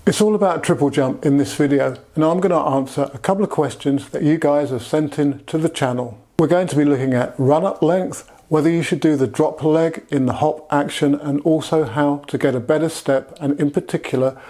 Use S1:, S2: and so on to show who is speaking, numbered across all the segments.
S1: It's all about triple jump in this video, and I'm going to answer a couple of questions that you guys have sent in to the channel. We're going to be looking at run-up length, whether you should do the drop leg in the hop action, and also how to get a better step, and in particular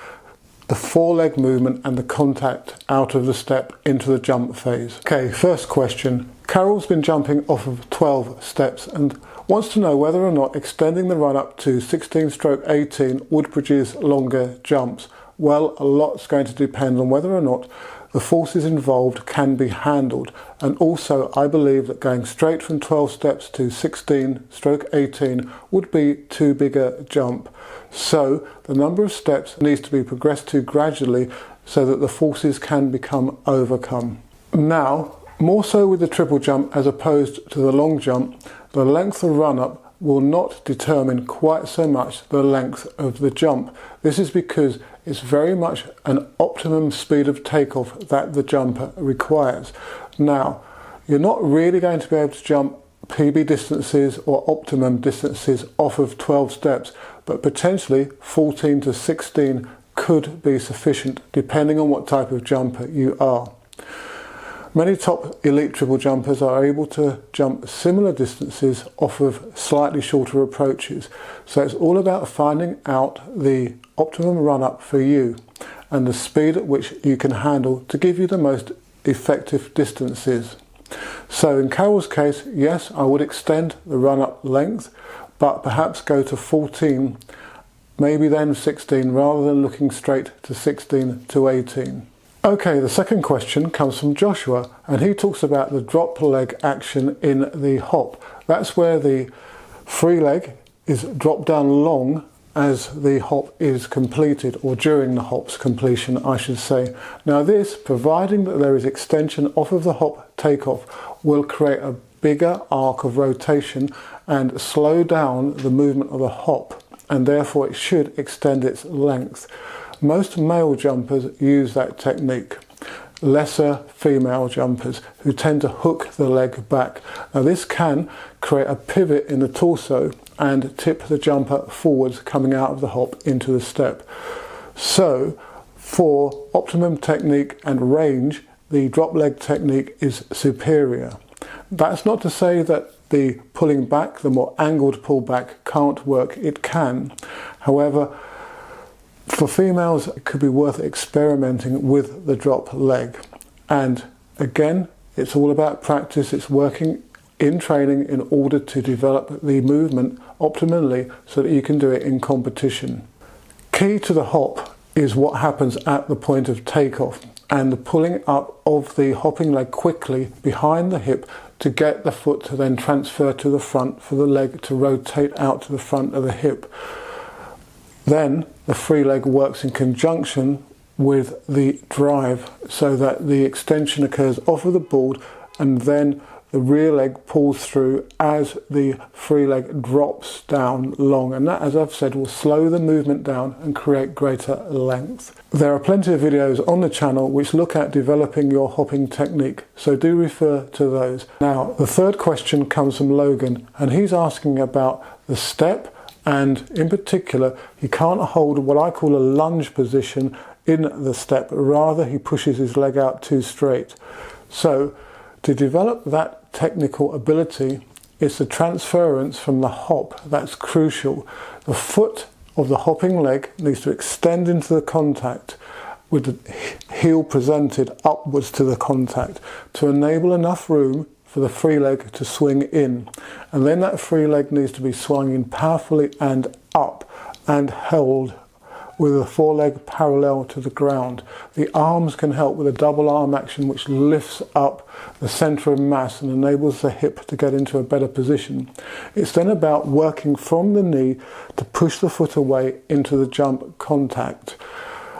S1: the foreleg movement and the contact out of the step into the jump phase. Okay, first question. Carol's been jumping off of 12 steps and wants to know whether or not extending the run up to 16/18 would produce longer jumps. Well, a lot's going to depend on whether or not the forces involved can be handled, and also I believe that going straight from 12 steps to 16/18 would be too big a jump. So the number of steps needs to be progressed to gradually so that the forces can become overcome. Now, more so with the triple jump as opposed to the long jump, the length of run up will not determine quite so much the length of the jump. This is because it's very much an optimum speed of takeoff that the jumper requires. Now, you're not really going to be able to jump PB distances or optimum distances off of 12 steps, but potentially 14 to 16 could be sufficient depending on what type of jumper you are. Many top elite triple jumpers are able to jump similar distances off of slightly shorter approaches. So it's all about finding out the optimum run up for you and the speed at which you can handle to give you the most effective distances. So in Carol's case, yes, I would extend the run up length, but perhaps go to 14, maybe then 16, rather than looking straight to 16/18. Okay, the second question comes from Joshua, and he talks about the drop leg action in the hop. That's where the free leg is dropped down long as the hop is completed, or during the hop's completion, I should say. Now this, providing that there is extension off of the hop takeoff, will create a bigger arc of rotation and slow down the movement of the hop, and therefore it should extend its length. Most male jumpers use that technique, lesser female jumpers who tend to hook the leg back. Now this can create a pivot in the torso and tip the jumper forwards coming out of the hop into the step. So for optimum technique and range, the drop leg technique is superior. That's not to say that the pulling back, the more angled pull back, can't work. It can. However, for females, it could be worth experimenting with the drop leg. And again, it's all about practice. It's working in training in order to develop the movement optimally so that you can do it in competition. Key to the hop is what happens at the point of takeoff and the pulling up of the hopping leg quickly behind the hip to get the foot to then transfer to the front for the leg to rotate out to the front of the hip. Then the free leg works in conjunction with the drive so that the extension occurs off of the board, and then the rear leg pulls through as the free leg drops down long, and that, as I've said, will slow the movement down and create greater length. There are plenty of videos on the channel which look at developing your hopping technique, so do refer to those. Now, the third question comes from Logan, and he's asking about the step. And in particular, he can't hold what I call a lunge position in the step, rather he pushes his leg out too straight. So to develop that technical ability, it's the transference from the hop that's crucial. The foot of the hopping leg needs to extend into the contact with the heel presented upwards to the contact to enable enough room for the free leg to swing in, and then that free leg needs to be swung in powerfully and up and held with the foreleg parallel to the ground. The arms can help with a double arm action which lifts up the center of mass and enables the hip to get into a better position. It's then about working from the knee to push the foot away into the jump contact.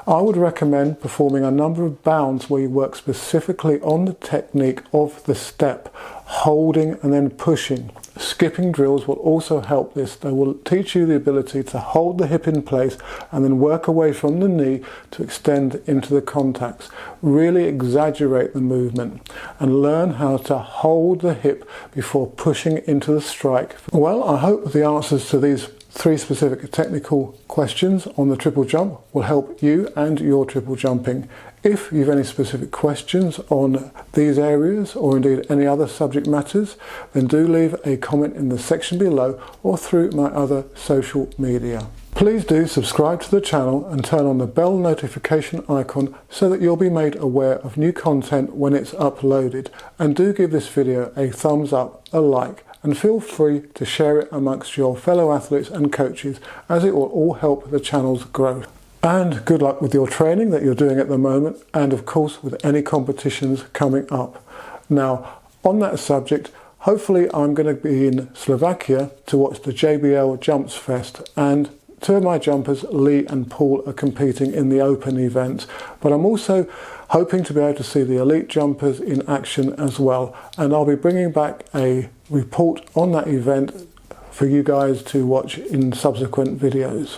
S1: I would recommend performing a number of bounds where you work specifically on the technique of the step, holding and then pushing. Skipping drills will also help this. They will teach you the ability to hold the hip in place and then work away from the knee to extend into the contacts. Really exaggerate the movement and learn how to hold the hip before pushing into the strike. Well, I hope the answers to these 3 specific technical questions on the triple jump will help you and your triple jumping. If you have any specific questions on these areas or indeed any other subject matters, then do leave a comment in the section below or through my other social media. Please do subscribe to the channel and turn on the bell notification icon so that you'll be made aware of new content when it's uploaded. And do give this video a thumbs up, a like, and feel free to share it amongst your fellow athletes and coaches, as it will all help the channel's growth. And good luck with your training that you're doing at the moment, and of course with any competitions coming up. Now, on that subject, hopefully I'm going to be in Slovakia to watch the JBL Jumps Fest, and 2 of my jumpers, Lee and Paul, are competing in the open event. But I'm also hoping to be able to see the elite jumpers in action as well. And I'll be bringing back a report on that event for you guys to watch in subsequent videos.